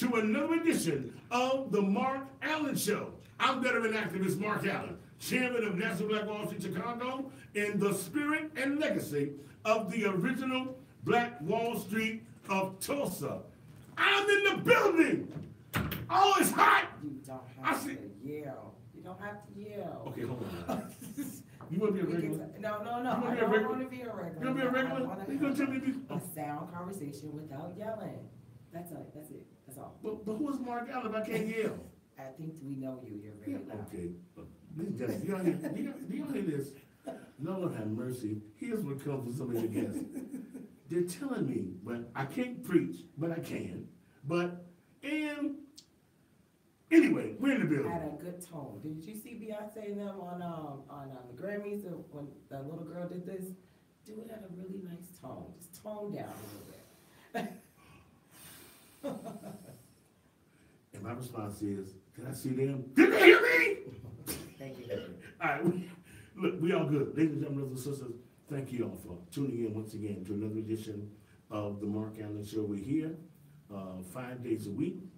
to another edition of the Mark Allen Show. I'm veteran activist Mark Allen, chairman of National Black Wall Street Chicago, in the spirit and legacy of the original Black Wall Street of Tulsa. I'm in the building. Oh, it's hot. You don't have to yell. You don't have to yell. Okay, hold on. You want to be a regular? No. I don't want to be a regular. You want to be a regular? You going to tell me to be a sound conversation without yelling. That's it. That's all. But who is Mark Allen if I can't yell? I think we know you. You're very loud. Okay. Do y'all hear this? Lord have mercy. Here's what comes from some of the guests. They're telling me, but I can't preach, but I can. Anyway, we're in the building. Had a good tone. Did you see Beyonce and them on the Grammys when the little girl did this? Do it at a really nice tone. Just tone down a little bit. And my response is, can I see them? Did they hear me? Thank you. All right, look, we all good. Ladies and gentlemen, brothers and sisters, thank you all for tuning in once again to another edition of the Mark Allen Show. We're here 5 days a week,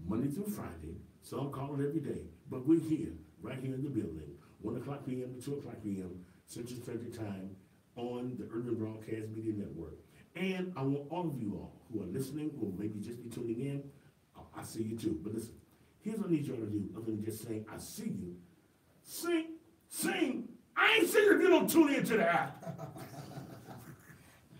Monday through Friday. Some call it every day, but we're here, right here in the building, 1 o'clock p.m. to 2 o'clock p.m. Central Standard Time on the Urban Broadcast Media Network. And I want all of you all who are listening, or maybe just be tuning in, I see you too. But listen, here's what I need y'all to do, other than just saying, I see you. Sing. I ain't singing if you don't tune into the app.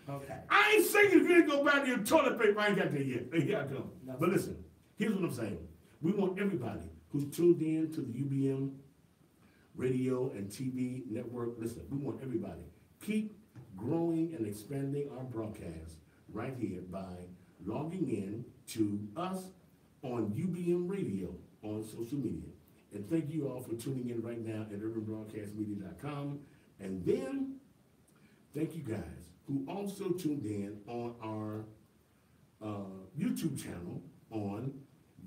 Okay. I ain't singing if you didn't go buy your toilet paper. I ain't got there yet. Here I come. No. But listen, here's what I'm saying. We want everybody who's tuned in to the UBM radio and TV network. Listen, we want everybody. Keep growing and expanding our broadcast right here by logging in to us on UBM Radio on social media. And thank you all for tuning in right now at urbanbroadcastmedia.com. And then thank you guys who also tuned in on our YouTube channel on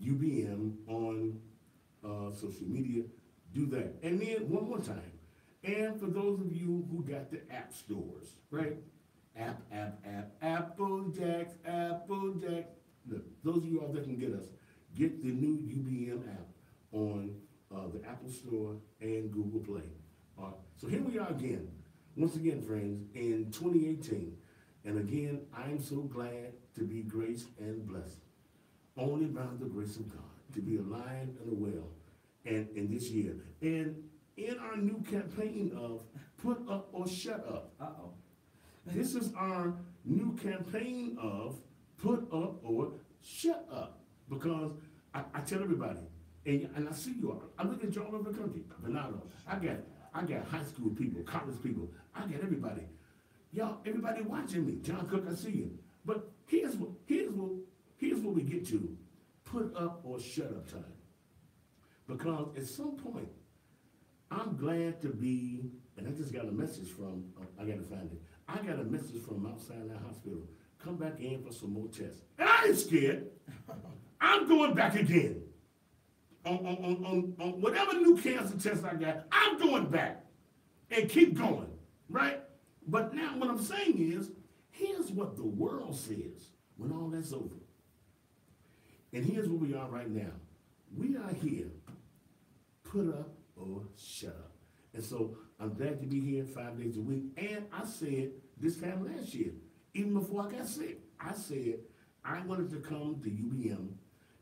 UBM on social media. Do that. And then one more time. And for those of you who got the app stores, right? Apple Jacks. Look, those of you all that can get us, get the new UBM app on the Apple Store and Google Play. So here we are again, once again, friends, in 2018. And again, I'm so glad to be graced and blessed, only by the grace of God, to be alive and well, and in this year. And in our new campaign of Put Up or Shut Up. Uh-oh. This is our new campaign of Put Up or Shut Up. Because I tell everybody, and I see you all, I look at you all over the country, Bernardo, I got high school people, college people, I got everybody. Y'all, everybody watching me. John Cook, I see you. But here's what we get to. Put up or shut up time. Because at some point, I'm glad to be, and I just got a message from, I got to find it. I got a message from Mount Sinai Hospital. Come back in for some more tests. And I ain't scared. I'm going back again. On whatever new cancer test I got, I'm going back and keep going, right? But now what I'm saying is, here's what the world says when all that's over. And here's where we are right now. We are here, put up or shut up. And so I'm glad to be here 5 days a week. And I said this time last year, even before I got sick, I said I wanted to come to UBM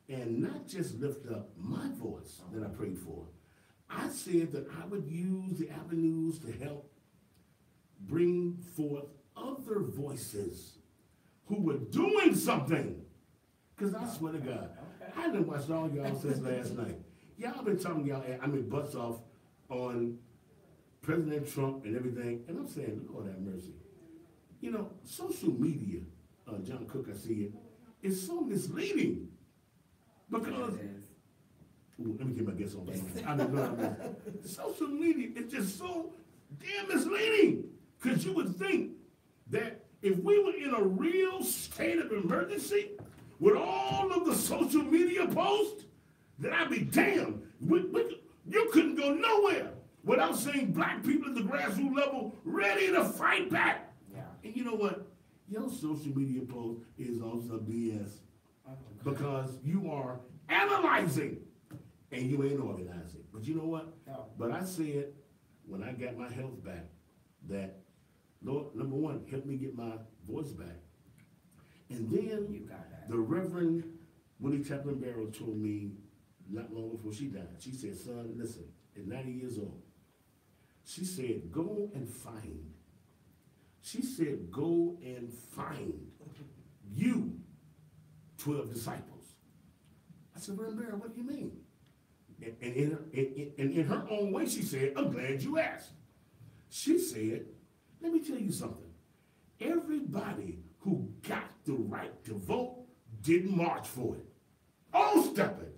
and not just lift up my voice that I prayed for. I said that I would use the avenues to help bring forth other voices who were doing something. Because I swear to God, I done watched all y'all since last night. Y'all been talking y'all, butts off on President Trump and everything. And I'm saying, Lord have mercy. You know, social media, John Cook, I see it, is so misleading. Because, let me get my guess on that. Social media is just so damn misleading. Because you would think that if we were in a real state of emergency with all of the social media posts, then I'd be damned. You couldn't go nowhere without seeing black people at the grassroots level ready to fight back. Yeah. And you know what? Your social media post is on some BS. because you are analyzing and you ain't organizing. But you know what? Oh. But I said, when I got my health back, that, Lord, number one, help me get my voice back. And then You got that. the Reverend Willie Chaplin Barrow told me not long before she died. She said, son, listen, at 90 years old, she said, go and find. She said, go and find you 12 disciples. I said, Reverend Barrow, what do you mean? And in her own way, she said, I'm glad you asked. She said, let me tell you something. Everybody who got the right to vote didn't march for it. Oh, step it.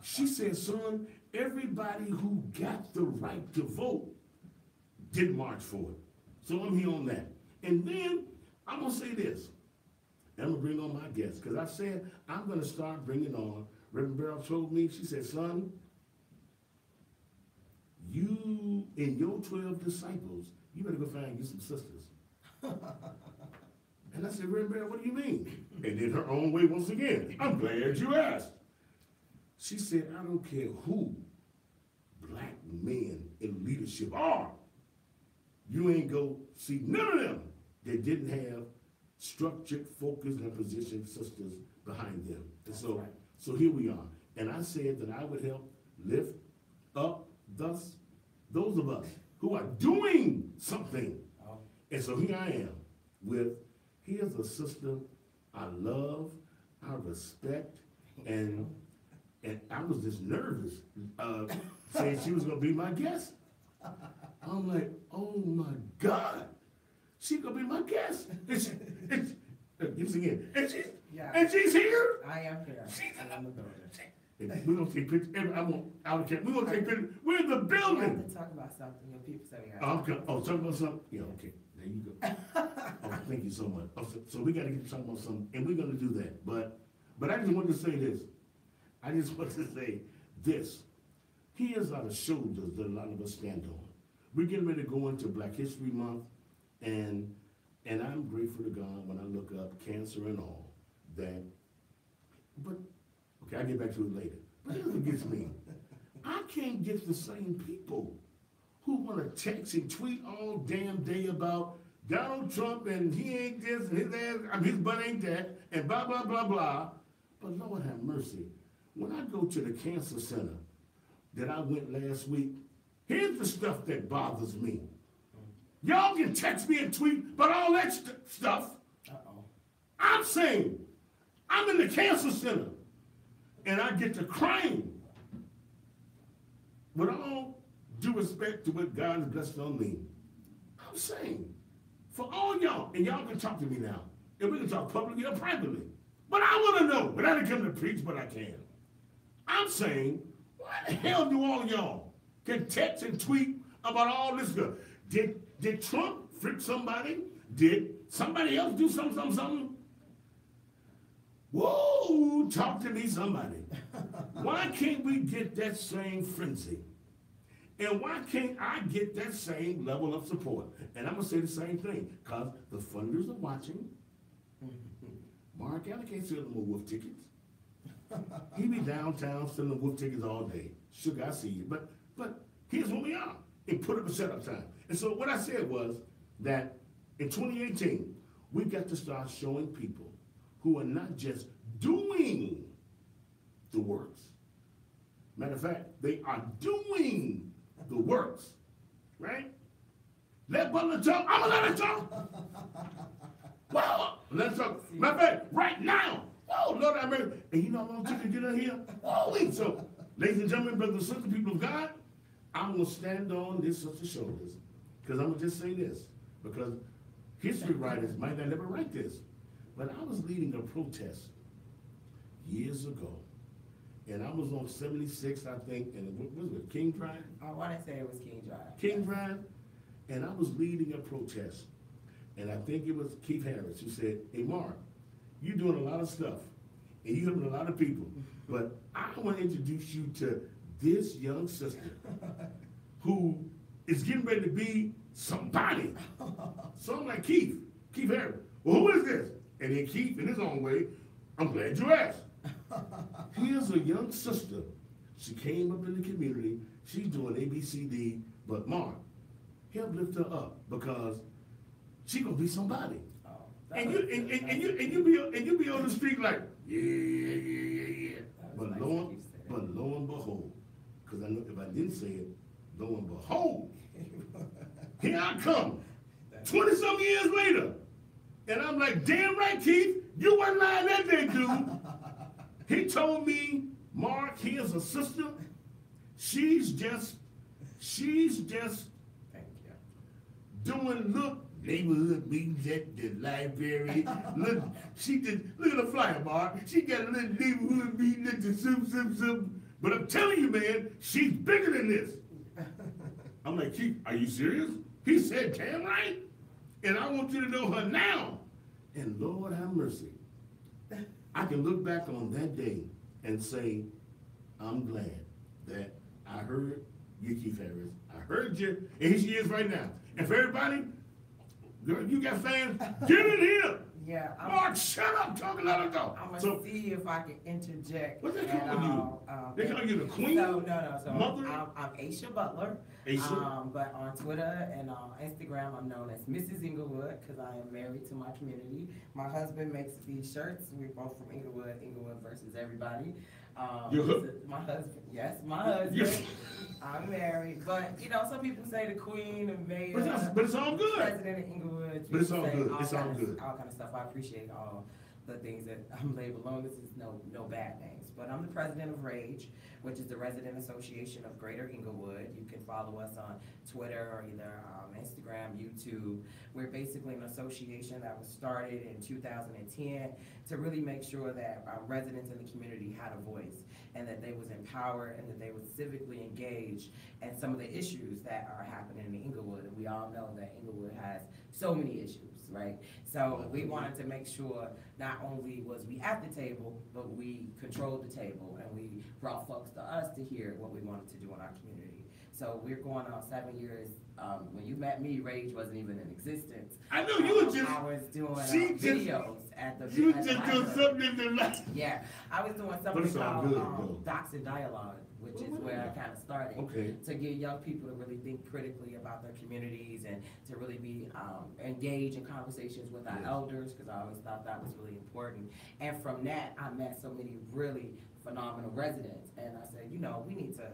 She said, son, everybody who got the right to vote didn't march for it. So I'm here on that. And then I'm going to say this. I'm going to bring on my guests, because I said I'm going to start bringing on. Reverend Barrow told me, she said, son, you and your 12 disciples, you better go find you some sisters. And I said, Reverend Barrow, what do you mean? And in her own way, once again, I'm glad you asked. She said, I don't care who black men in leadership are. You ain't go see none of them that didn't have structured, focused, and positioned sisters behind them. And so here we are. And I said that I would help lift up those of us who are doing something. And so here I am with, here's a sister I love, I respect, and I was just nervous saying she was going to be my guest. I'm like, oh my God, she's going to be my guest. And she's here. I am here. I am the building. We're going to take pictures. I want out of camp. We're going to take pictures. We're in the building. We have to talk about something. Your people say we have to. Talk about something? Yeah, okay. There you go. Oh, thank you so much. So we got to get to talk about something, and we're going to do that. But I just wanted to say this. I just want to say this. Here's are the shoulders that a lot of us stand on. We're getting ready to go into Black History Month, and I'm grateful to God when I look up cancer and all that. But, okay, I'll get back to it later. But here's what gets me. I can't get the same people who want to text and tweet all damn day about Donald Trump and he ain't this and his ass, his butt ain't that, and blah, blah, blah, blah. But Lord have mercy. When I go to the cancer center that I went last week, here's the stuff that bothers me. Y'all can text me and tweet about all that stuff. I'm saying, I'm in the cancer center, and I get to crying. With all due respect to what God has blessed on me, I'm saying, for all y'all, and y'all can talk to me now, and we can talk publicly or privately, but I want to know, but I didn't come to preach, but I can. I'm saying, why the hell do all y'all can text and tweet about all this stuff? Did Trump frick somebody? Did somebody else do something? Whoa, talk to me, somebody. Why can't we get that same frenzy? And why can't I get that same level of support? And I'm going to say the same thing, because the funders are watching. Mark Allen can't sell no more wolf tickets. He be downtown selling wolf tickets all day. Sugar, I see you. But here's what we are. And put up a setup time. And so what I said was that in 2018, we got to start showing people who are not just doing the works. Matter of fact, they are doing the works, right? Let Butler talk. I'm gonna let her talk. Well, let's talk. Matter of fact, right now. Oh, Lord, I mean, and you know how long it took to get in here? Oh, wait. So, ladies and gentlemen, brothers and sisters, people of God, I'm gonna stand on this sister's shoulders, because I'm gonna just say this, because history writers might not ever write this. But I was leading a protest years ago, and I was on 76, I think, and what was it, King Drive? I want to say it was King Drive. King Drive, and I was leading a protest, and I think it was Keith Harris who said, hey, Mark, you're doing a lot of stuff, and you're helping a lot of people, but I want to introduce you to this young sister who is getting ready to be somebody. So I'm like, Keith Harris, well, who is this? And then Keith, in his own way, I'm glad you asked. Here's a young sister. She came up in the community. She's doing ABCD, but Mark, help lift her up because she gonna be somebody. Oh, And you be on the street like, yeah. But lo and behold, because I know if I didn't say it, lo and behold, here I come, 20-some years later. And I'm like, damn right, Keith, you weren't lying that day, dude. He told me, Mark, here's a sister. She's just Thank you. doing neighborhood meetings at the library. Look at the flyer, Mark. She got a little neighborhood meeting at the soup. But I'm telling you, man, she's bigger than this. I'm like, Keith, are you serious? He said, damn right. And I want you to know her now. And Lord have mercy. I can look back on that day and say, I'm glad that I heard you, Keith Harris. I heard you, and here she is right now. And for everybody, girl, you got fans, get in here. Yeah. Mark, shut up, talking out of dog. I'm gonna see if I can interject. What they calling you? They call you the queen? No. So Mother? I'm Aisha Butler. Aisha? But on Twitter and on Instagram, I'm known as Mrs. Inglewood because I am married to my community. My husband makes these shirts. We're both from Inglewood versus everybody. My husband, yes, my husband. Yes. I'm married, but you know, some people say the queen, the mayor, But it's all good. president of Inglewood. But it's all say good. It's all good. All kind of stuff. I appreciate all the things that I'm labeled on. This is no bad names, but I'm the president of RAGE, which is the Resident Association of Greater Inglewood. You can follow us on Twitter or either Instagram, YouTube. We're basically an association that was started in 2010 to really make sure that residents in the community had a voice and that they was empowered and that they was civically engaged in some of the issues that are happening in Inglewood. And we all know that Inglewood has so many issues, right? So we wanted to make sure not only was we at the table, but we controlled the table and we brought folks to us to hear what we wanted to do in our community. So we're going on 7 years. When you met me, Rage wasn't even in existence. I know you were just. I was doing videos at the. You just doing something in the life. Yeah, I was doing something called Docs and Dialogue, which is where I kind of started. Okay. To get young people to really think critically about their communities and to really be engaged in conversations with our elders, because I always thought that was really important. And from that, I met so many really phenomenal residents, and I said, you know, we need to.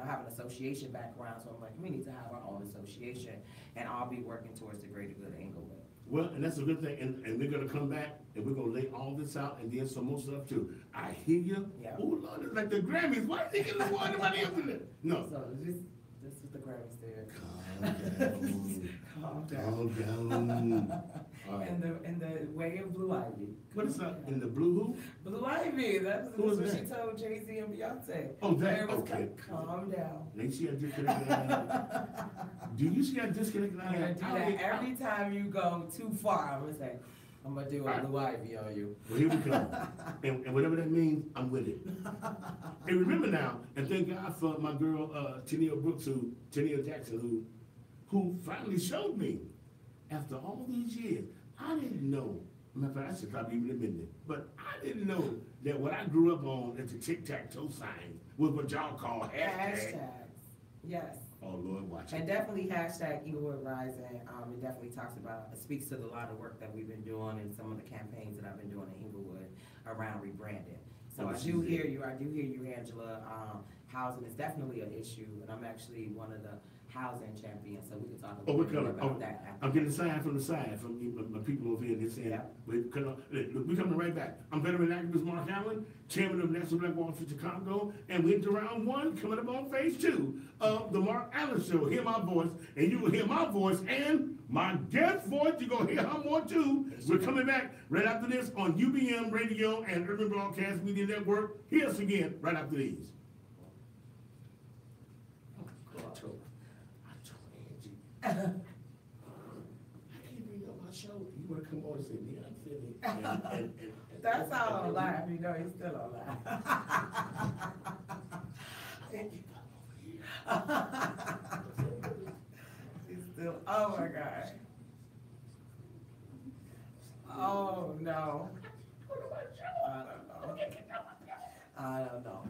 Have an association background, so I'm like, we need to have our own association, and I'll be working towards the greater good of Inglewood. Well, and that's a good thing, and we're gonna come back, and we're gonna lay all this out, and then some more stuff too. I hear you. Yeah. Oh Lord, it's like the Grammys. Why is he getting the one? Nobody else in it? No. So this is what the Grammys did. Calm down. All right. In the way of Blue Ivy. What is that? In the blue who? Blue Ivy. That's Who what was she that? told Jay-Z and Beyonce. Oh, that. It was Okay. Calm down. They see a disconnect. Do you see a disconnect? I'm gonna do that every time you go too far. I'm gonna say, I'm gonna do a Blue Ivy on you. Well, here we come. and whatever that means, I'm with it. And remember now, and thank God for my girl, Tania Jackson, who finally showed me after all these years. I didn't know, matter of fact, I should probably even admit it, but I didn't know that what I grew up on at the tic-tac-toe sign was what y'all call hashtags. Yes. Oh, Lord, watch it. And definitely hashtag Inglewood Rising. It definitely it speaks to the lot of work that we've been doing and some of the campaigns that I've been doing in Inglewood around rebranding. So I do hear you, Angela. Housing is definitely an issue, and I'm actually one of the housing champions, so we can talk a little bit about that. I'm getting a sign from my people over here. They're saying, we're coming right back. I'm veteran activist Mark Allen, chairman of National Black Wall Street Chicago, and we're into round one, coming up on phase 2 of the Mark Allen Show. Hear my voice, and you will hear my voice and my guest voice. You're going to hear her more too. We're coming back right after this on UBM Radio and Urban Broadcast Media Network. Hear us again right after these. I can't bring up my show. You want to come on and say, me, I'm feeling. That's all on live. You know, he's still on live. He's still, oh my God. Oh no. I don't know.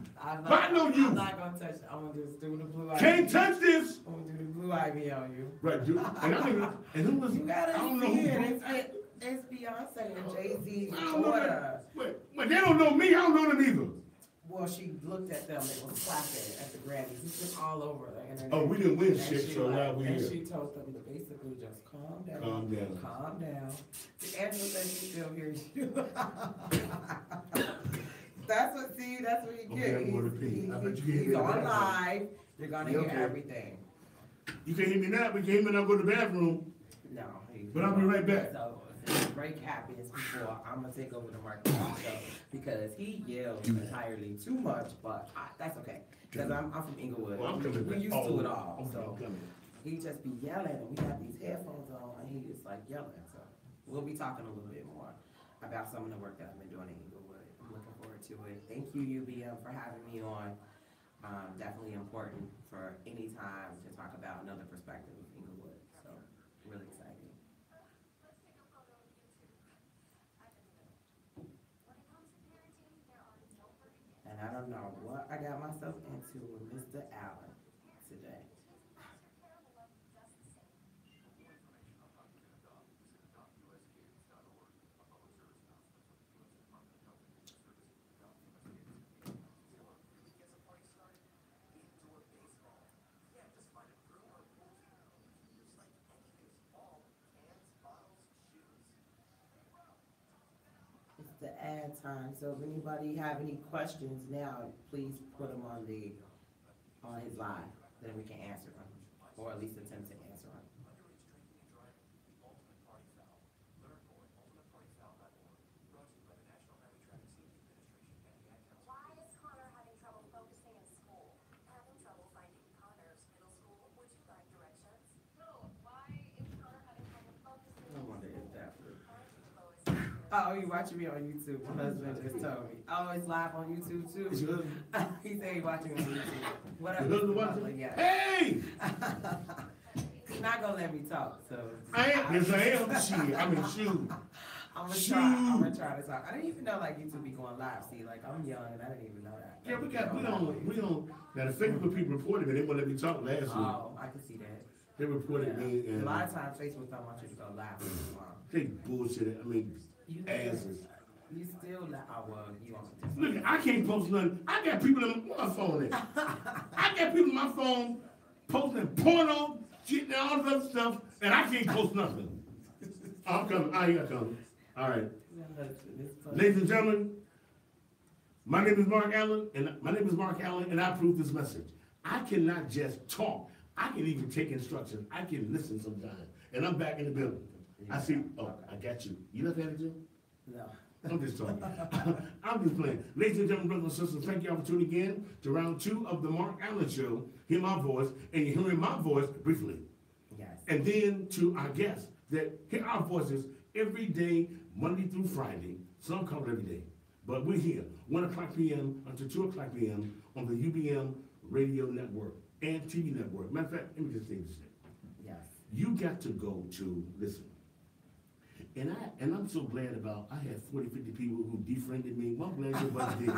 But I know you. I'm not gonna touch it. I'm gonna just do the blue ivy. Can't touch this. I'm gonna do the blue ivy on you. Right, dude. And I mean, and who was? You gotta I don't know see who. it. It's Beyonce and Jay-Z's I don't know daughter. that. But they don't know me. I don't know them either. Well, she looked at them and was clapping at the Grammys. It's been all over the internet. Oh, we didn't win And shit, she so now we and here. she told them to basically just calm down. Calm down. Calm down. Angela said she still hears you. That's what you Okay, get. I'm gonna pee. I bet you can hear He's me on in the live. You're gonna You hear okay? everything. You can't hear me now, but you can hear me when I go to the bathroom. No. But I'll be right back. So, break happiness before I'm gonna take over the microphone show because he yells entirely too much, but that's okay. Because I'm from Inglewood. Well, I'm coming We back. used to it all. Okay, So I'm coming. he just be yelling and we have these headphones on and he just like yelling. So we'll be talking a little bit more about some of the work that I've been doing in Inglewood. I'm looking forward to it. Thank you, UBM, for having me on. Definitely important for any time to talk about another perspective of Inglewood. So really exciting. And I don't know what I got myself into with Mr. Allen today. It's the ad time, so if anybody have any questions now, please put them on his live, then we can answer them, or at least attempt to answer them. Why is Connor having trouble focusing in school? Having trouble finding Connor's middle school? Would you like directions? No. Why is Connor having trouble focusing? I wonder if that would. Oh, you watching me on YouTube? My husband just told me. Oh, it's live on YouTube too. Is your husband? He said he watching me on YouTube. What up, Your husband Mr. watching? Butler? Yeah. Hey! He's not gonna let me talk, so. I am. Yes, I am. Shit. I'm in shoes. I'm gonna try to talk. I didn't even know like YouTube be going live. See, like I'm young and I didn't even know that. Yeah, we don't. Now the Facebook people reported me. They wouldn't let me talk last week. Oh, I can see that. They reported Yeah. me, A and lot of times Facebook don't want you to go live. they bullshit. I mean, You asses. You still like, oh well, you on Look, I can't post nothing. I got people in my phone. I got people in my phone posting porno, shit, and all this other stuff, and I can't post nothing. I'm coming. I ain't coming. All right. Ladies and gentlemen, my name is Mark Allen, and I approve this message. I cannot just talk. I can even take instructions. I can listen sometimes. And I'm back in the building. I see, oh, I got you. You left that, Jim? No. I'm just talking. I'm just playing. Ladies and gentlemen, brothers and sisters, thank you all for tuning in to round 2 of the Mark Allen Show. Hear my voice, and you're hearing my voice briefly. Yes. And then to our guests that hear our voices every day, Monday through Friday. Some call it every day. But we're here, 1 o'clock p.m. until 2 o'clock p.m. on the UBM radio network and TV network. Matter of fact, let me just say this. Yes. You got to go to, listen. And I'm so glad about, I had 40, 50 people who defriended me. Well, I'm glad your buddy did.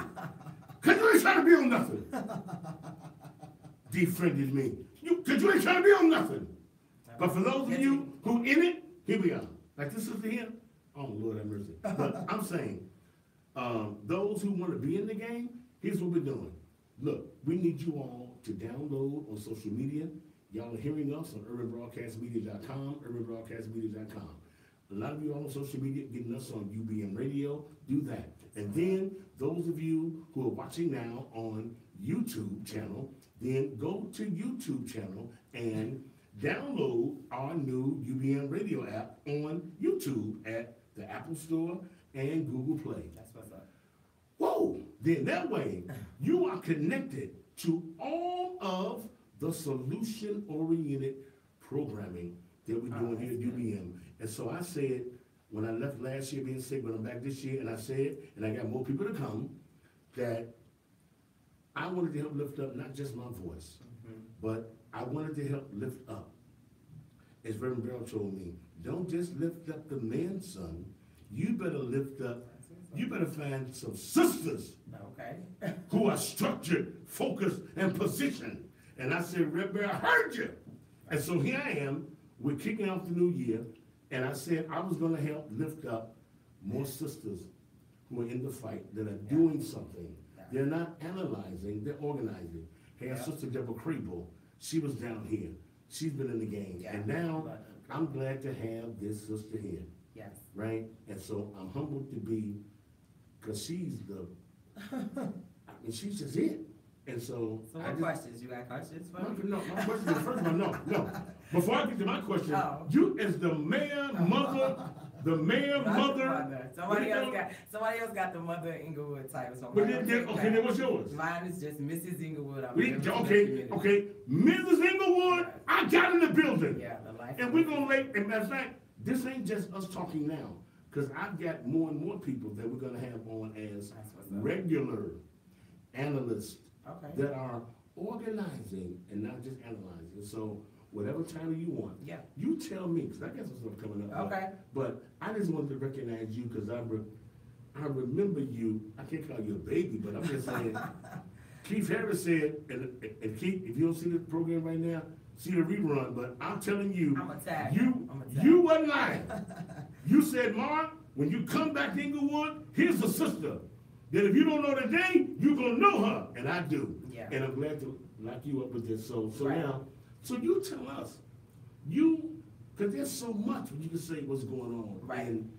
Because you ain't trying to be on nothing. Defriended me. Because you ain't trying to be on nothing. But for those of you who in it, here we are. Like this is here. Oh, Lord have mercy. But I'm saying, those who want to be in the game, here's what we're doing. Look, we need you all to download on social media. Y'all are hearing us on urbanbroadcastmedia.com, urbanbroadcastmedia.com. A lot of you all on social media getting us on UBM Radio, do that. And then those of you who are watching now on YouTube channel, then go to YouTube channel and download our new UBM Radio app on YouTube at the Apple Store and Google Play. That's what's up. Whoa! Then that way, you are connected to all of the solution-oriented programming that we're doing here at UBM. And so I said, when I left last year being sick, but I'm back this year, and I said, and I got more people to come, that I wanted to help lift up not just my voice, but I wanted to help lift up. As Reverend Bell told me, don't just lift up the man's son, you better lift up you better find some sisters Okay. who are structured, focused, and positioned. And I said, Red Bear, I heard you. And so here I am, we're kicking off the new year, and I said I was gonna help lift up more sisters who are in the fight, that are doing something. They're not analyzing, they're organizing. Hey, our sister Deborah Crable, she was down here. She's been in the game. And now, I'm glad to have this sister here, Yes. right? And so I'm humbled to be, because she's the, I mean, she's just it. And so. So what questions? You got questions for me? No, my question is, first of all, no. Before I get to my question, Oh. you as the mayor, mother, the mayor, mother. Somebody else got the mother Inglewood title. So But then what's yours? Mine is just Mrs. Inglewood. Okay, Mrs. Inglewood, I got in the building. Yeah, the life. And we're gonna and matter of fact, this ain't just us talking now, because I've got more and more people that we're gonna have on as regular analysts that are organizing and not just analyzing. So whatever title you want, you tell me, because I got some stuff coming up. Okay. But I just wanted to recognize you because I remember you. I can't call you a baby, but I'm just saying. Keith Harris said, and Keith, if you don't see the program right now, see the rerun. But I'm telling you, you wasn't lying. You said, Mark, when you come back to Inglewood, here's a sister that if you don't know today, you're gonna know her, and I do. Yeah. And I'm glad to lock you up with this. So Right. now, so you tell us, because there's so much you can say what's going on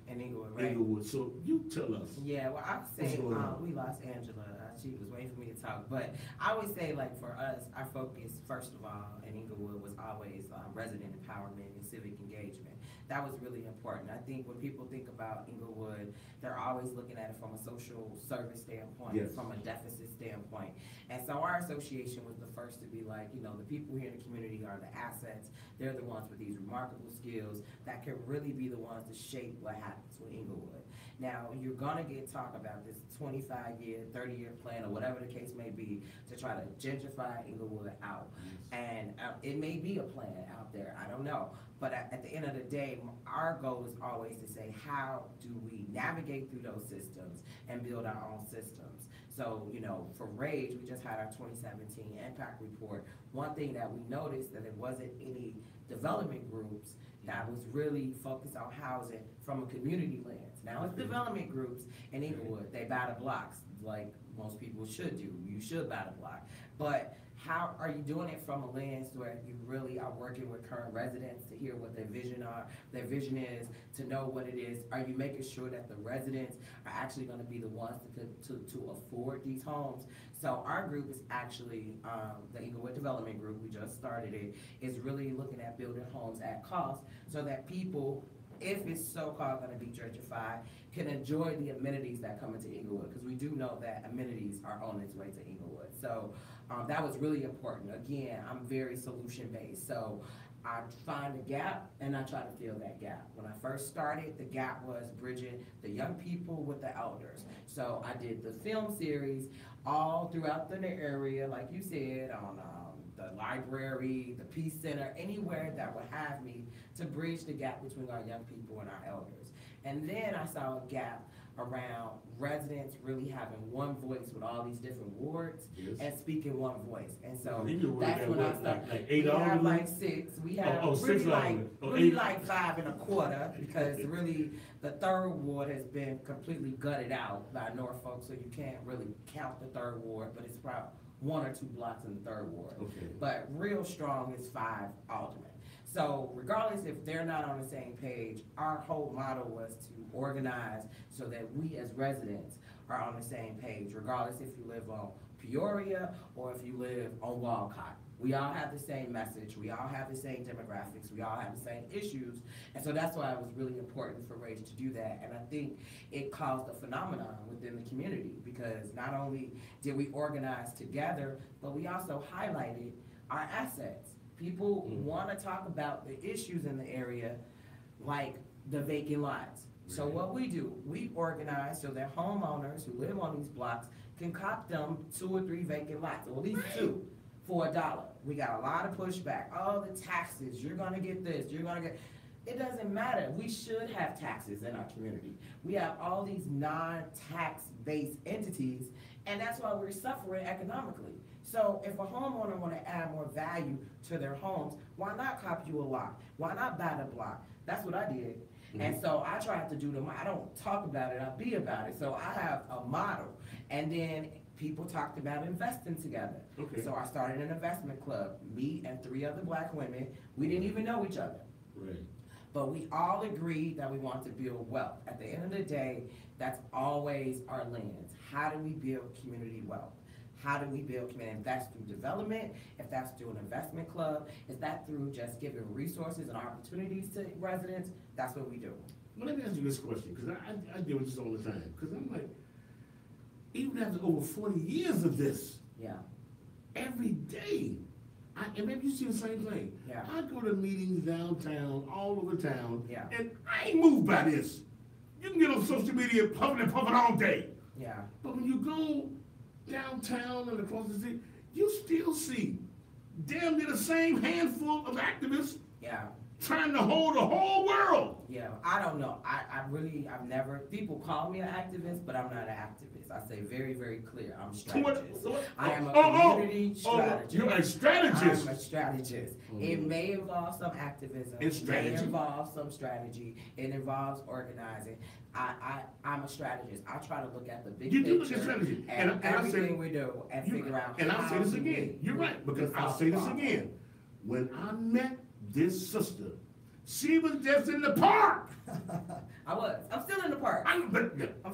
in Inglewood, right? Inglewood. So you tell us. Yeah, well, I would say we lost Angela. She was waiting for me to talk, but I would say, like, for us, our focus, first of all, in Inglewood was always resident empowerment and civic engagement. That was really important. I think when people think about Inglewood, they're always looking at it from a social service standpoint, from a deficit standpoint. And so our association was the first to be like, you know, the people here in the community are the assets. They're the ones with these remarkable skills that can really be the ones to shape what happens with Inglewood. Now, you're gonna get talk about this 25-year, 30-year plan, or whatever the case may be, to try to gentrify Inglewood out. And it may be a plan out there, I don't know. But at the end of the day, our goal is always to say, how do we navigate through those systems and build our own systems? So, you know, for RAGE, we just had our 2017 impact report. One thing that we noticed that there wasn't any development groups that was really focused on housing from a community lens. Now it's development groups in Inglewood. They buy the blocks like most people should do. You should buy the block. But how are you doing it from a lens where you really are working with current residents to hear what their vision is, to know what it is? Are you making sure that the residents are actually going to be the ones to afford these homes? So our group is actually, the Inglewood Development Group, we just started it, is really looking at building homes at cost so that people, if it's so-called going to be gentrified, can enjoy the amenities that come into Inglewood, because we do know that amenities are on its way to Inglewood. So that was really important. Again, I'm very solution-based. So I find a gap and I try to fill that gap. When I first started, the gap was bridging the young people with the elders. So I did the film series all throughout the area, like you said, on the library, the Peace Center, anywhere that would have me to bridge the gap between our young people and our elders. And then I saw a gap around residents really having one voice with all these different wards and speaking one voice. And so that's when I started. We have like 6. We have really like 5 1/4, because really the 3rd ward has been completely gutted out by Norfolk, so you can't really count the 3rd ward, but it's about 1 or 2 blocks in the 3rd ward. But real strong is 5 aldermen. So regardless if they're not on the same page, our whole model was to organize so that we as residents are on the same page, regardless if you live on Peoria or if you live on Walcott. We all have the same message, we all have the same demographics, we all have the same issues, and so that's why it was really important for RAGE to do that. And I think it caused a phenomenon within the community, because not only did we organize together, but we also highlighted our assets. People want to talk about the issues in the area, like the vacant lots. So what we do, we organize so that homeowners who live on these blocks can cop them 2 or 3 vacant lots, or at least 2, for $1. We got a lot of pushback. Oh, the taxes, you're gonna get this, you're gonna get. It doesn't matter. We should have taxes in our community. We have all these non-tax based entities, and that's why we're suffering economically. So if a homeowner want to add more value to their homes, why not copy you a lot? Why not buy the block? That's what I did. And so I tried to do I don't talk about it, I be about it. So I have a model. And then people talked about investing together. Okay. So I started an investment club, me and 3 other black women. We didn't even know each other. Right. But we all agreed that we want to build wealth. At the end of the day, that's always our lens. How do we build community wealth? How do we build community? If that's through development, if that's through an investment club, if that's through just giving resources and opportunities to residents, that's what we do. Well, let me ask you this question, because I deal with this all the time. Because I'm like, even after over 40 years of this, Yeah, every day, and maybe you see the same thing. Yeah. I go to meetings downtown, all over town, Yeah. and I ain't moved by this. You can get on social media pumping and pumping all day. yeah, But when you go downtown and across the city, you still see damn near the same handful of activists yeah. trying to hold the whole world. Yeah, I don't know. I've never, people call me an activist, but I'm not an activist. I say very, very clear, I'm a strategist. I am a community strategist. You're a strategist. I'm a strategist. It may involve some activism. It's It may strategy. involve some strategy. It involves organizing. I'm a strategist. I try to look at the big You picture. do look at strategy. And And I say- everything we do and figure out And I'll say how this do again. we You're right, because I'll solve say this problems. again. When I met this sister, she was just in the park. I'm still in the park. I'm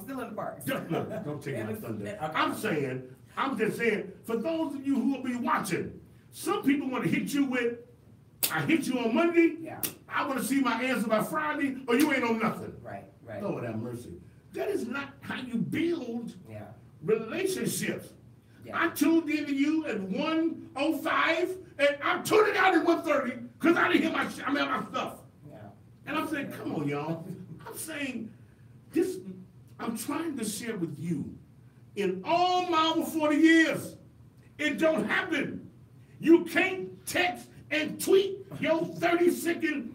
still in the park. Look, don't take my And thunder. okay. I'm just saying, for those of you who will be watching, some people want to hit you with, I hit you on Monday, Yeah. I want to see my answer by Friday, or you ain't on nothing. Right, right. Lord have mercy. That is not how you build Yeah, relationships. Yeah. I tuned into you at 1:05, and I'm tuning out at 1:30 because I didn't hear my stuff. yeah. And I'm saying, come on, y'all. I'm saying this. I'm trying to share with you. In all my over 40 years, it don't happen. You can't text and tweet your 30-second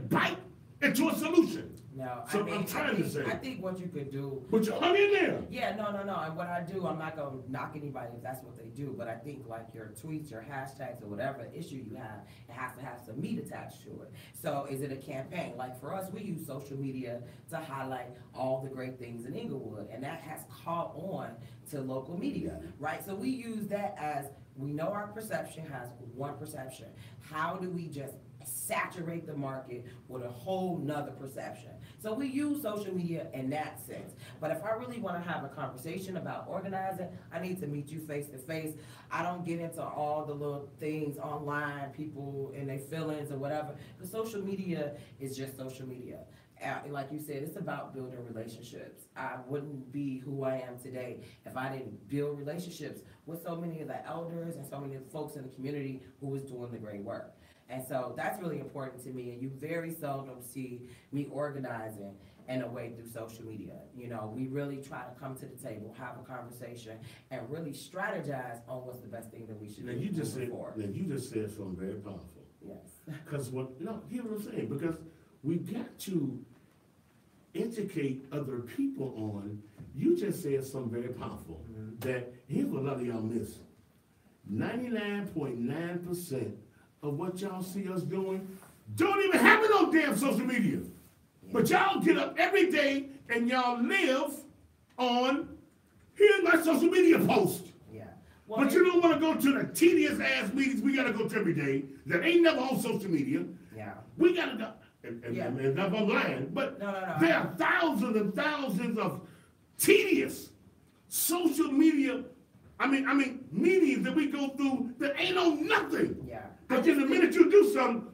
bite into a solution. No, So I'm trying to say. I think what you could do. But you hung in there. Yeah, no. And what I do, I'm not gonna knock anybody if that's what they do, but I think like your tweets, your hashtags, or whatever issue you have, it has to have some meat attached to it. So is it a campaign? Like for us, we use social media to highlight all the great things in Inglewood, and that has caught on to local media, right? So we use that as, we know our perception has one perception. How do we just saturate the market with a whole nother perception? So we use social media in that sense. But if I really want to have a conversation about organizing, I need to meet you face to face. I don't get into all the little things online, people and their feelings or whatever, because social media is just social media. Like you said, it's about building relationships. I wouldn't be who I am today if I didn't build relationships with so many of the elders and so many of the folks in the community who was doing the great work. And so that's really important to me, and you very seldom see me organizing in a way through social media. You know, we really try to come to the table, have a conversation, and really strategize on what's the best thing that we should Now do you just moving said. forward. Now you just said something very powerful. Yes. Because hear what I'm saying? Because we got to educate other people on. You just said something very powerful. That here's what a lot of y'all miss. 99.9% of what y'all see us doing don't even have it on damn social media. But y'all get up every day and y'all live on, here's my social media post. Yeah. But you don't want to go to the tedious ass meetings we gotta go to every day that ain't never on social media. Yeah. We gotta go, and Yeah. I'm lying, but No. there are thousands and thousands of tedious social media, meetings that we go through that ain't on nothing. Yeah. But then the minute you do something,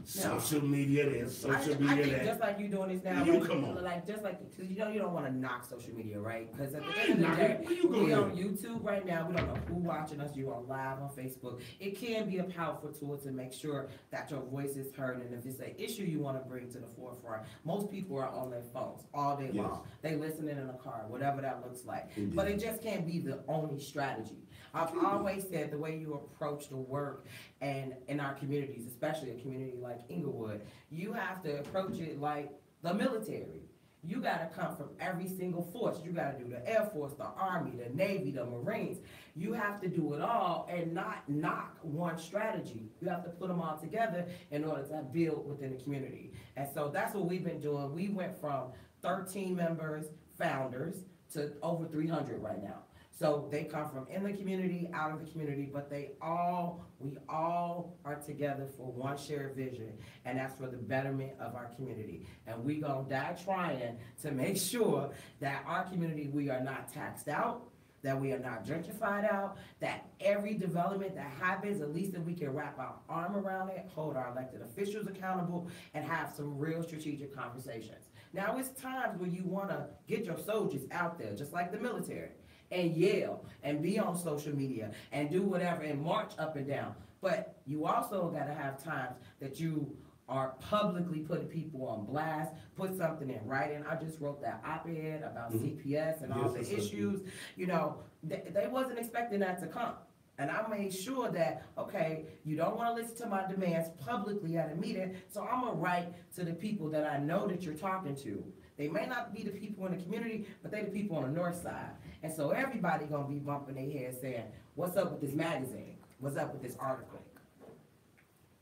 social media this, social I media think that. just like you doing this now, You right? come on. Like just like, cause you don't want to knock social media, right? Because at the I end ain't of the knocking day, it. Where you we going on at? YouTube right now. We don't know who watching us. You are live on Facebook. It can be a powerful tool to make sure that your voice is heard, and if it's an issue you want to bring to the forefront, most people are on their phones all day Yes. long. They listening in a car, whatever that looks like. Indeed. But it just can't be the only strategy. I've always said the way you approach the work And in our communities, especially a community like Inglewood, you have to approach it like the military. You gotta come from every single force. You gotta do the Air Force, the Army, the Navy, the Marines. You have to do it all and not knock one strategy. You have to put them all together in order to build within the community. And so that's what we've been doing. We went from 13 members, founders, to over 300 right now. So they come from in the community, out of the community, but we all are together for one shared vision, and that's for the betterment of our community. And we gonna die trying to make sure that our community, we are not taxed out, that we are not gentrified out, that every development that happens, at least that we can wrap our arm around it, hold our elected officials accountable, and have some real strategic conversations. Now, it's times where you wanna get your soldiers out there, just like the military, and yell, and be on social media, and do whatever, and march up and down. But you also gotta have times that you are publicly putting people on blast, put something in writing. I just wrote that op-ed about CPS and all the issues. You know, they wasn't expecting that to come. And I made sure that, okay, you don't wanna listen to my demands publicly at a meeting, so I'm gonna write to the people that I know that you're talking to. They may not be the people in the community, but they the people on the north side. And so everybody gonna be bumping their head saying, what's up with this magazine? What's up with this article?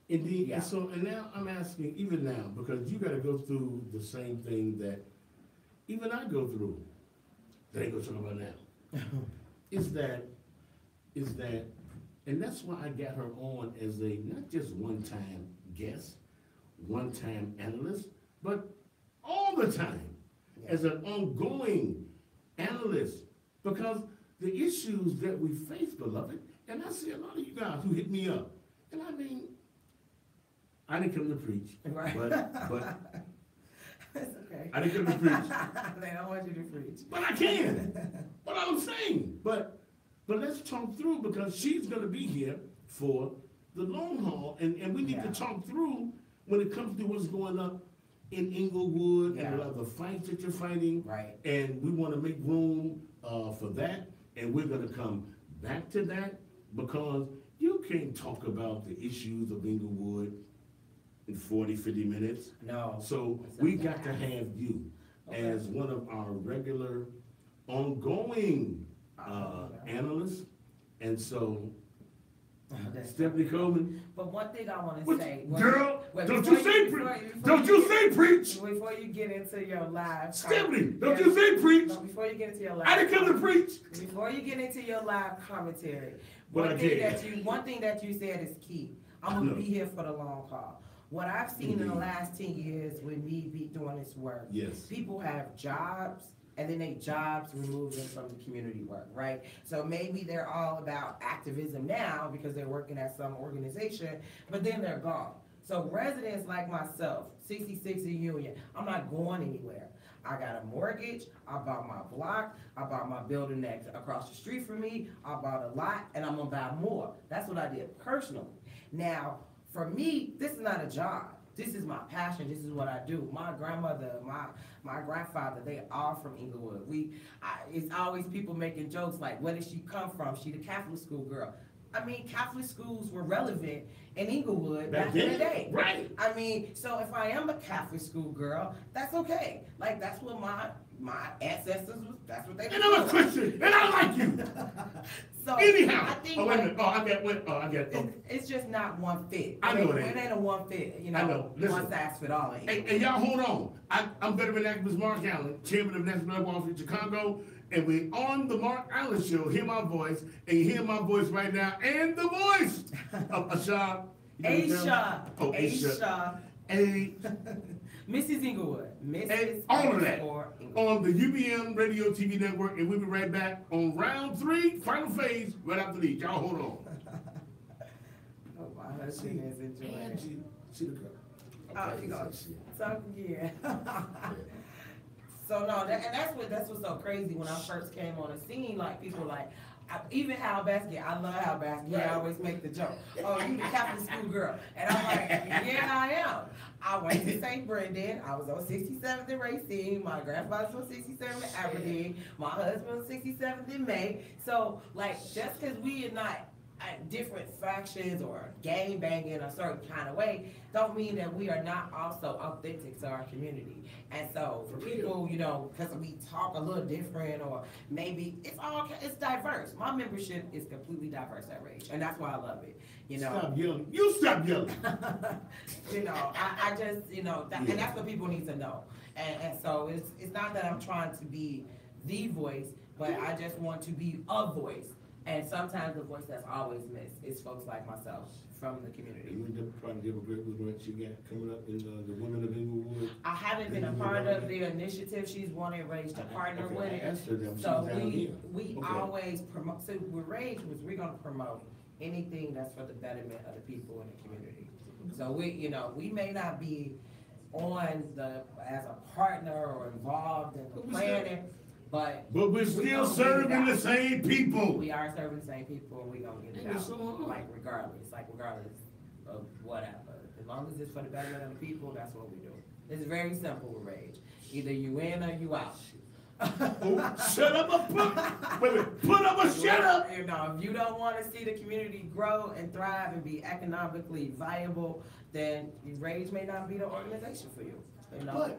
Indeed, Yeah. and now I'm asking, even now, because you gotta go through the same thing that even I go through, that ain't gonna talk about now, is that, and that's why I got her on as a, not just one-time guest, one-time analyst, but all the time, as an ongoing analyst, because the issues that we face, beloved, and I see a lot of you guys who hit me up, and I mean, I didn't come to preach, Right. but It's okay. I didn't come to preach. They don't want you to preach. But I can. What I'm saying. But let's talk through, because she's gonna be here for the long haul, and we need to talk through when it comes to what's going up in Inglewood and a lot of the fights that you're fighting. Right. And we wanna make room for that, and we're gonna come back to that, because you can't talk about the issues of Inglewood in 40, 50 minutes. No. So we got to have you as one of our regular, ongoing analysts. And so, Stephanie Coleman. But one thing I want to say, Girl, don't you say preach. Before you get into your live, Stephanie, don't you say preach. No, before you get into your live, I didn't come to preach. Before you get into your live commentary, But one thing that you said is key. I'm gonna be here for the long haul. What I've seen in the last 10 years with me be doing this work, people have jobs, and then they jobs remove them from the community work, right? So maybe they're all about activism now because they're working at some organization, but then they're gone. So residents like myself, 66 in Union, I'm not going anywhere. I got a mortgage, I bought my block, I bought my building next across the street from me, I bought a lot, and I'm gonna buy more. That's what I did personally. Now, for me, this is not a job. This is my passion. This is what I do. My grandmother, my grandfather, they all from Inglewood. It's always people making jokes like, where did she come from? She the Catholic school girl. I mean, Catholic schools were relevant in Inglewood back in the day. Right. I mean, so if I am a Catholic school girl, that's okay. Like, that's what my ancestors was, that's what they And I'm a Christian, and I like you. So anyhow, I think wait a minute. I got it's just not one fit. I know it ain't a one fit, I know. Listen. one size fit all. And y'all hold on. I'm veteran activist Mark Allen, chairman of National Blood Office in Chicago, and we on the Mark Allen Show. Hear my voice, and you hear my voice right now, and the voice of Asha. Aisha. Mrs. Inglewood. Mrs. All of that on the UBM Radio TV Network, and we'll be right back on round 3, final phase, right after these. Y'all hold on. Oh, my husband is enjoying it. See the girl. Oh, you gonna talk again. So no, that's what's so crazy. When I first came on the scene, like people like, even Hal Baskin, I love Hal Baskin. I always make the joke. Oh, you the Catholic school girl, and I'm like, yeah, I am. I went to St. Brendan. I was on 67th in Racine. My grandfather's on 67th in Aberdeen. My husband on 67th in May. So like, just because we are not different factions or gang banging a certain kind of way, don't mean that we are not also authentic to our community. And so for people, you know, because we talk a little different, or maybe it's diverse. My membership is completely diverse at Rage, and that's why I love it. You know, Stop yelling. You stop yelling. you know, I just, you know, and that's what people need to know. And so it's not that I'm trying to be the voice, but I just want to be a voice. And sometimes the voice that's always missed is folks like myself from the community. You and the part of demographic grant you got coming up in the Women of Inglewood? I haven't been a part of the initiative. She's wanting Rage to partner with I it. asked her that So she was down here. we Okay. always promote, so with Rage, we're gonna promote anything that's for the betterment of the people in the community. So we may not be on as a partner or involved in the planning, but we're still serving the same people. we are serving the same people, and we gonna get it Yeah, out, so- regardless of whatever. As long as it's for the betterment of the people, that's what we do. It's very simple with Rage. Either you in or you out. Oh, shut up! Put up a shut up! You know, if you don't want to see the community grow and thrive and be economically viable, then Rage may not be the organization for you. You know?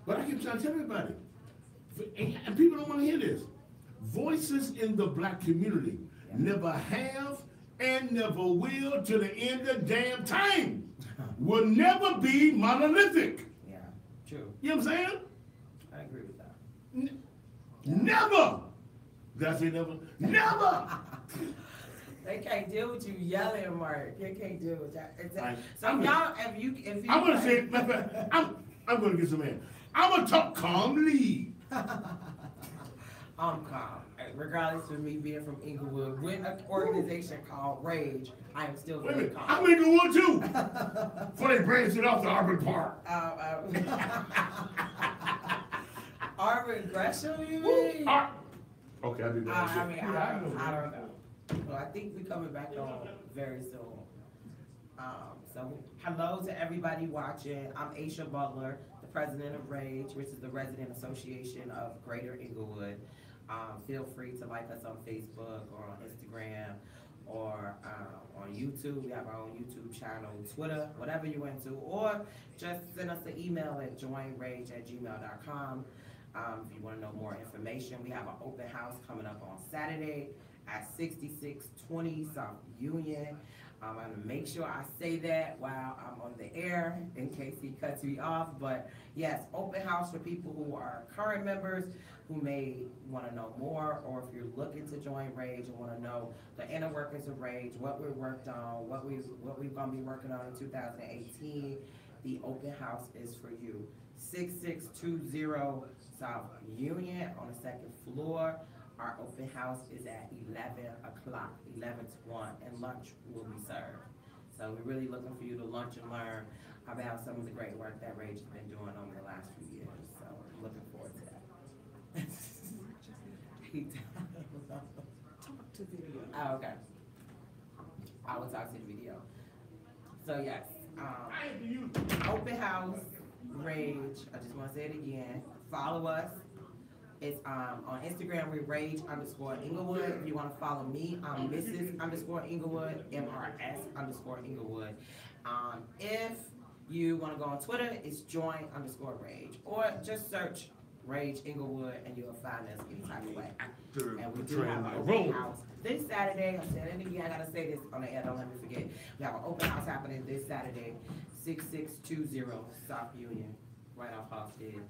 But I keep trying to tell everybody, and people don't want to hear this. Voices in the black community never have and never will till the end of damn time. Will never be monolithic. Yeah, true. You know what I'm saying? I agree with that. Never. Did I say never? Never. They can't deal with you yelling, Mark. They can't deal with that. So I'm y'all, if you, I'm gonna say, I'm gonna get some in. I'm gonna talk calmly. I'm calm. Regardless of me being from Inglewood, with an organization called Rage, I am still Wait a very minute, calm. I'm Inglewood too. Before they branched it off to Auburn Park. Auburn Gresham, you mean? Okay, I did that. I mean, I don't know. Well, I think we're coming back on very soon. So hello to everybody watching. I'm Aisha Butler, the president of Rage, which is the resident association of Greater Inglewood. Feel free to like us on Facebook or on Instagram or on YouTube. We have our own YouTube channel, Twitter, whatever you're into, or just send us an email at joinrage@gmail.com. If you want to know more information, we have an open house coming up on Saturday at 6620 South Union. I'm going to make sure I say that while I'm on the air in case he cuts me off. But yes, open house for people who are current members who may want to know more, or if you're looking to join Rage and want to know the inner workings of Rage, what we're worked on, what we're going to be working on in 2018, the open house is for you. 6620 South Union on the second floor. Our open house is at 11 o'clock, 11 to 1, and lunch will be served. So we're really looking for you to lunch and learn about some of the great work that Rage has been doing over the last few years. So I'm looking forward to that. Talk to video. Oh, okay. I will talk to the video. So yes, open house, Rage. I just want to say it again. Follow us. It's on Instagram, we're Rage_Inglewood. If you want to follow me, I'm Mrs_Inglewood, MRS_Inglewood. If you want to go on Twitter, it's join_Rage. Or just search Rage Inglewood and you'll find us any type of way. And we do have an open house this Saturday. I'm saying it again, I gotta say this on the air, don't let me forget. We have an open house happening this Saturday, 6620 South Union, right off Hofstede.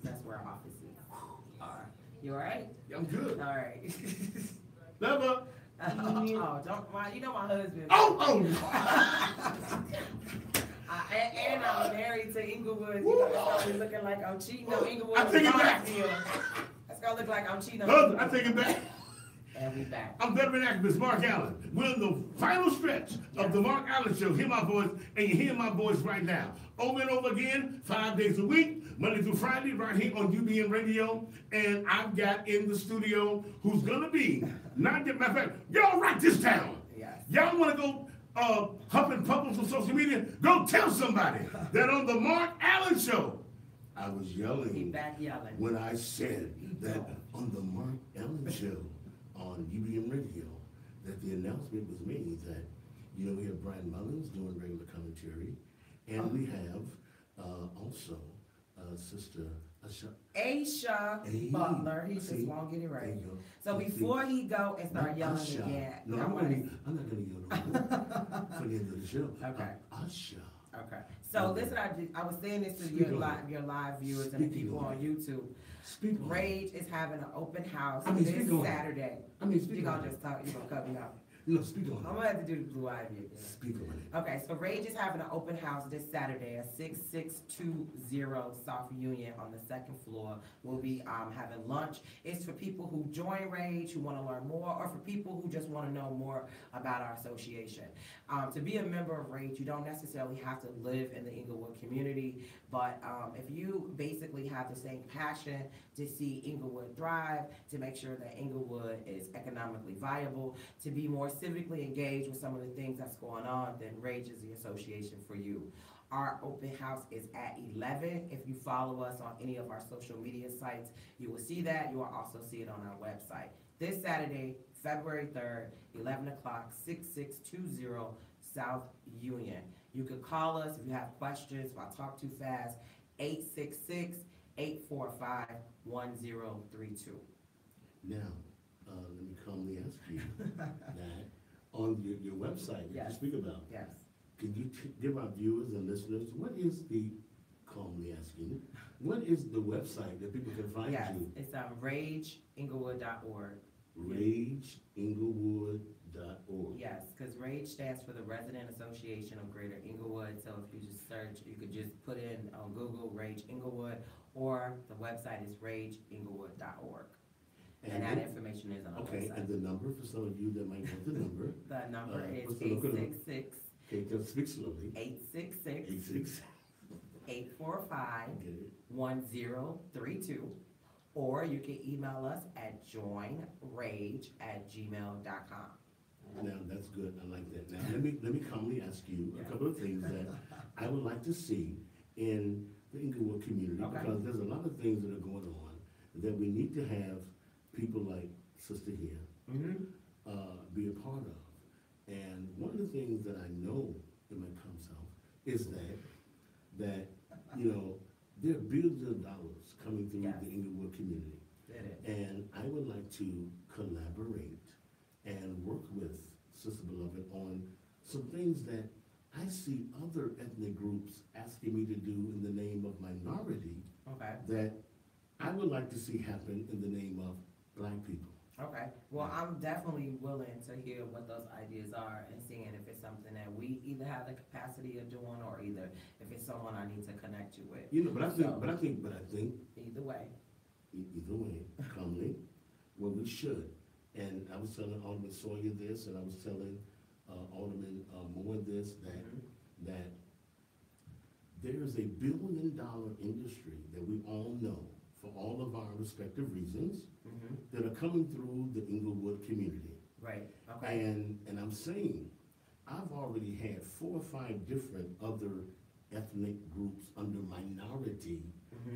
That's where our office is. You alright? I'm good. Alright. Never. Oh, don't mind. You know my husband. Oh. And I'm married to Inglewood. You know, it's always looking like I'm cheating on Inglewood. I take it back. It's gonna look like I'm cheating on Look, Inglewood. I take it back. And we back. I'm veteran activist Mark Allen. We're in the final stretch of the Mark Allen Show. Hear my voice, and you hear my voice right now. Over and over again, 5 days a week, Monday through Friday, right here on UBN Radio. And I've got in the studio who's gonna be, not get, matter of fact, y'all write this down. Yes. Y'all wanna go huffing puffles on social media? Go tell somebody that on the Mark Allen Show, I was He yelling back yelling. when I said that on the Mark Allen Show on UBM Radio, that the announcement was made that, you know, we have Brian Mullins doing regular commentary, and we have, also, Sister Asha. Aisha Butler, he just won't get it There right. you go. So before he go and start Not yelling Usha. again. No, I I'm wanna- not gonna yell no more for the end of the show. Okay. Usha. Okay, so listen, I was saying this to Speak your on live viewers and the Speak people on on YouTube. Speak on Rage is having an open house I mean, this speak on it. Saturday. I mean, speak You on gonna it. just talk, you gonna cut me off. No, speak on I'm it. gonna have to do the blue ivy again. Speak on it. Okay, so Rage is having an open house this Saturday at 6620 South Union on the second floor. We'll be having lunch. It's for people who join Rage, who wanna learn more, or for people who just wanna know more about our association. To be a member of Rage, you don't necessarily have to live in the Inglewood community, but if you basically have the same passion to see Inglewood thrive, to make sure that Inglewood is economically viable, to be more civically engaged with some of the things that's going on, then Rage is the association for you. Our open house is at 11. If you follow us on any of our social media sites, you will see that. You will also see it on our website. This Saturday, February 3rd, 11 o'clock, 6620 South Union. You can call us if you have questions, if I talk too fast, 866-845-1032. Now, let me calmly ask you that on your website that you Yes. speak about, Yes. can you give our viewers and listeners, what is the, calmly asking, what is the website that people can find Yes, you? it's rageinglewood.org. RageInglewood.org. Yes, because RAGE stands for the Resident Association of Greater Inglewood, so if you just search, you could just put in on Google Rage Inglewood, or the website is rageinglewood.org. And that information is on our Okay, and website. the number for some of you that might want the number, The number is what's the number? 866 okay, just speak slowly. 866 86. 845 Okay. 1032, or you can email us at joinrage@gmail.com. Now, that's good, I like that. Now, let me calmly ask you a Yeah. couple of things that I would like to see in the Inglewood community, Okay. because there's a lot of things that are going on that we need to have people like Sister here Mm-hmm. be a part of. And one of the things that I know in my come south is that, you know, there are billions of dollars coming through Yes. the Inglewood community. Did it. And I would like to collaborate and work with Sister Beloved on some things that I see other ethnic groups asking me to do in the name of minority Okay. that I would like to see happen in the name of black people. Okay, well, I'm definitely willing to hear what those ideas are and seeing if it's something that we either have the capacity of doing, or either if it's someone I need to connect you with. You know, but I think, So- but I think Either way. either way, calmly, well, we should. And I was telling Alderman Sawyer this, and I was telling Alderman Moore this, that there is $1 billion industry that we all know for all of our respective reasons Mm-hmm. that are coming through the Inglewood community. Right, okay. And I'm saying, I've already had 4 or 5 different other ethnic groups under minority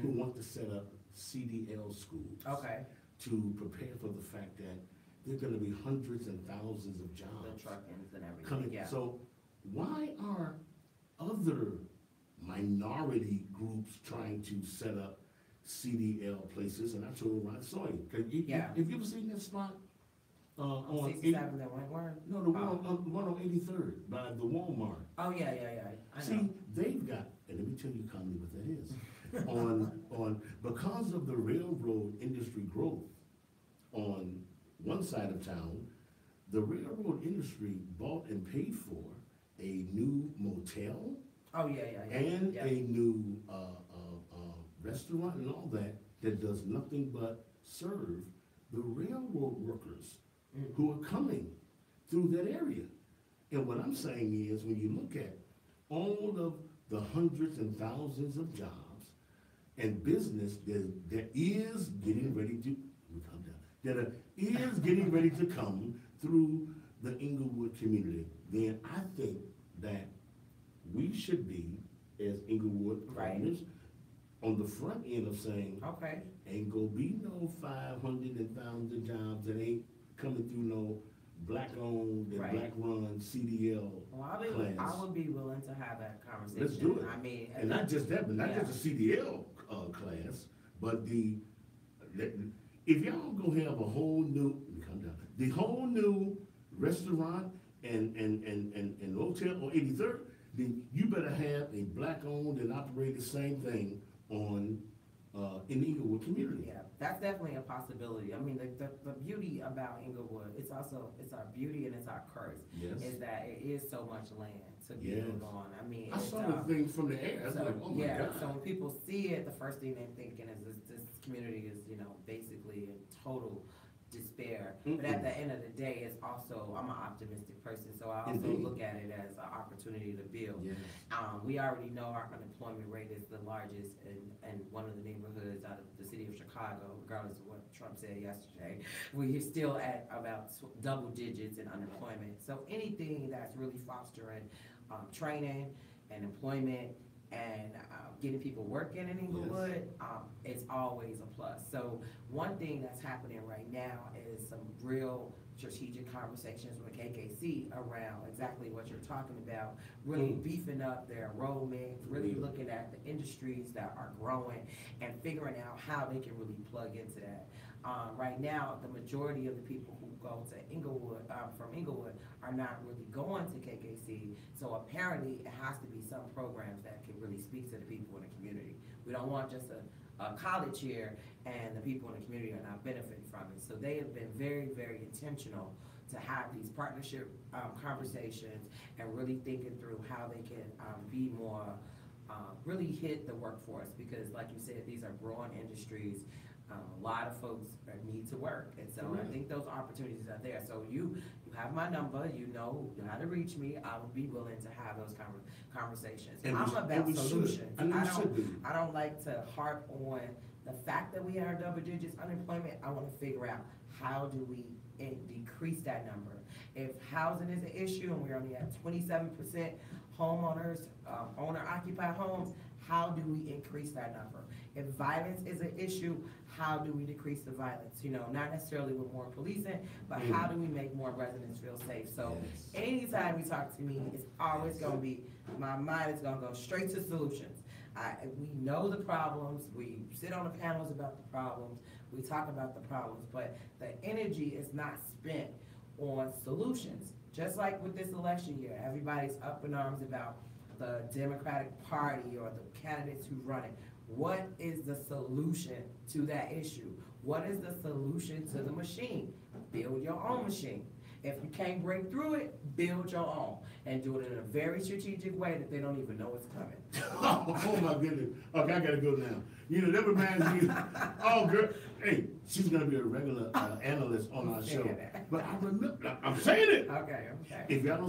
who Mhm. want to set up CDL schools. Okay, To prepare for the fact that there are gonna be hundreds and thousands of the jobs truckins and everything, coming. yeah. So why are other minority groups trying to set up CDL places? And I told Ron Sawyer, Yeah. if you ever seen that spot, on 67 that Wentworth? no, the one on 83rd by the Walmart. Oh, yeah, I know. See, they've got, and let me tell you kindly what that is. Because of the railroad industry growth on one side of town, the railroad industry bought and paid for a new motel Oh, yeah. and Yeah. a new, restaurant and all that does nothing but serve the railroad workers who are coming through that area. And what I'm saying is, when you look at all of the hundreds and thousands of jobs and business that is getting ready to, is getting ready to come through the Inglewood community, then I think that we should be, as Inglewood Right. partners, on the front end of saying, Okay, ain't gonna be no 500,000 jobs that ain't coming through no black-owned and Right. black-run CDL Well, class. I would be willing to have that conversation. Let's do it. I mean, And not just that, but not Yeah. just a CDL class, but if y'all gonna have a whole new, calm down, the whole new restaurant and hotel on 83rd, then you better have a black-owned and operated same thing on, in the Inglewood community. Yeah, that's definitely a possibility. I mean, the beauty about Inglewood, it's our beauty and it's our curse, Yes. is that it is so much land to Yes. build on. I mean, I it's, saw the thing from the air, I was so, like, oh my yeah, God. so when people see it, the first thing they're thinking is this community is, basically in total despair. But at the end of the day, it's also, I'm an optimistic person, so I also Indeed. look at it as an opportunity to build. Yes. We already know our unemployment rate is the largest in one of the neighborhoods out of the city of Chicago, regardless of what Trump said yesterday. We're still at about double digits in unemployment. So anything that's really fostering training and employment and getting people working in Inglewood, it's always a plus. So one thing that's happening right now is some real strategic conversations with KKC around exactly what you're talking about, really beefing up their enrollment, really looking at the industries that are growing and figuring out how they can really plug into that. Right now, the majority of the people who go to Inglewood, from Inglewood, are not really going to KKC. So apparently, it has to be some programs that can really speak to the people in the community. We don't want just a college here and the people in the community are not benefiting from it. So they have been very, very intentional to have these partnership conversations and really thinking through how they can be more, really hit the workforce, because like you said, these are growing industries. A lot of folks need to work, and so I think those opportunities are there. So you have my number, you know how to reach me. I would be willing to have those conversations. And I'm about solutions. Should. I don't like to harp on the fact that we are double digits unemployment. I want to figure out how do we decrease that number. If housing is an issue and we're only at 27% homeowners, owner-occupied homes, how do we increase that number? If violence is an issue, how do we decrease the violence? Not necessarily with more policing, but how do we make more residents feel safe? So anytime you talk to me, it's always gonna be, my mind is gonna go straight to solutions. We know the problems, we sit on the panels about the problems, we talk about the problems, but the energy is not spent on solutions. Just like with this election year, everybody's up in arms about the Democratic Party or the candidates who run it. What is the solution to that issue? What is the solution to the machine? Build your own machine. If you can't break through it, build your own, and do it in a very strategic way that they don't even know it's coming. Oh my goodness. Okay, I gotta go now. That reminds me, oh girl, hey, she's gonna be a regular analyst on our show. But I remember, I'm saying it. Okay. If y'all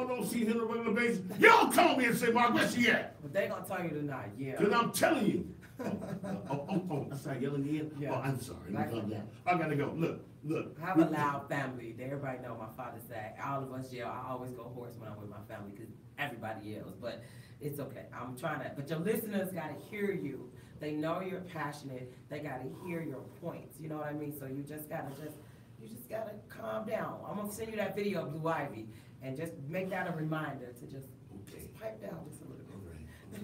don't see him on a regular basis, y'all call me and say, Mark, where's she at? But they gonna tell you tonight, yeah. Cause I'm telling you. I started yelling again? Yeah. Oh, I'm sorry, let me calm down. I gotta go, look. I have a loud family. Everybody know my father said, all of us yell. I always go hoarse when I'm with my family because everybody yells, but it's okay. I'm trying to, but your listeners gotta hear you. They know you're passionate. They gotta hear your points. You know what I mean? So you just gotta calm down. I'm gonna send you that video of Blue Ivy and just make that a reminder to just pipe down just a little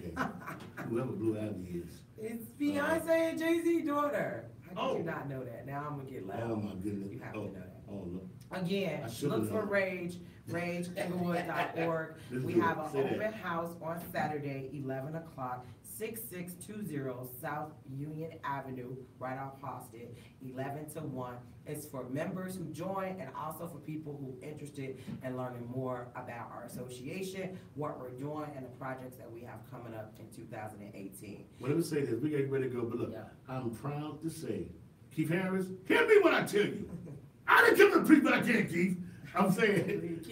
bit. All right, okay. Whoever Blue Ivy is. It's Beyonce and Jay-Z's daughter. How did you not know that? Now I'm gonna get loud. Oh my goodness. You have to know that. Oh no. Again, look for Rage, rageinglewood.org. We have an open house on Saturday, 11 o'clock, 6620 South Union Avenue, right off Hosted, 11 to 1. It's for members who join and also for people who are interested in learning more about our association, what we're doing, and the projects that we have coming up in 2018. Well, let me say this. We get ready to go, but look, Yeah. I'm proud to say, Keith Harris, hear me when I tell you. I didn't come to the people I can't, Keith. I'm saying,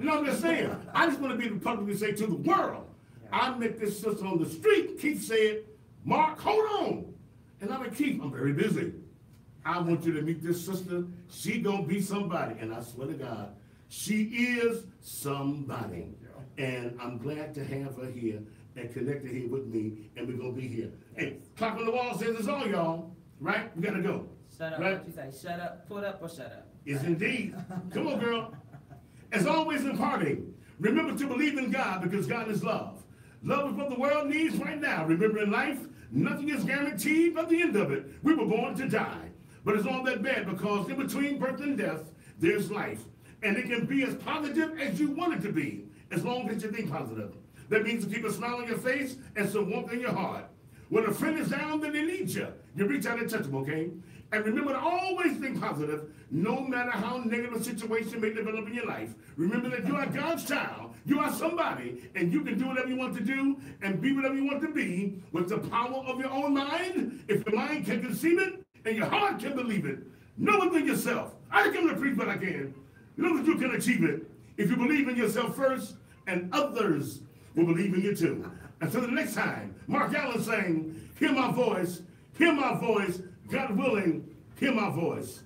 I'm just saying. I just want to be the public to say to the world, I met this sister on the street. Keith said, Mark, hold on. And I'm like, Keith, I'm very busy. I want you to meet this sister. She gonna be somebody. And I swear to God, she is somebody. And I'm glad to have her here and connected here with me. And we're gonna be here. Hey, clock on the wall says it's all y'all, right? We gotta go. Shut up. Right? What you say? Shut up, put up, or shut up? is indeed. Come on, girl. As always in parting, remember to believe in God because God is love. Love is what the world needs right now. Remember in life, nothing is guaranteed but the end of it. We were born to die. But it's all that bad because in between birth and death, there's life. And it can be as positive as you want it to be, as long as you think positive. That means to keep a smile on your face and some warmth in your heart. When a friend is down, then they need you. You reach out and touch them, okay? And remember to always think positive, no matter how negative a situation may develop in your life. Remember that you are God's child. You are somebody, and you can do whatever you want to do and be whatever you want to be with the power of your own mind. If your mind can conceive it and your heart can believe it, know within yourself. I can come to preach what I can. Know that you can achieve it if you believe in yourself first, and others will believe in you too. Until the next time, Mark Allen saying, hear my voice, God willing, hear my voice.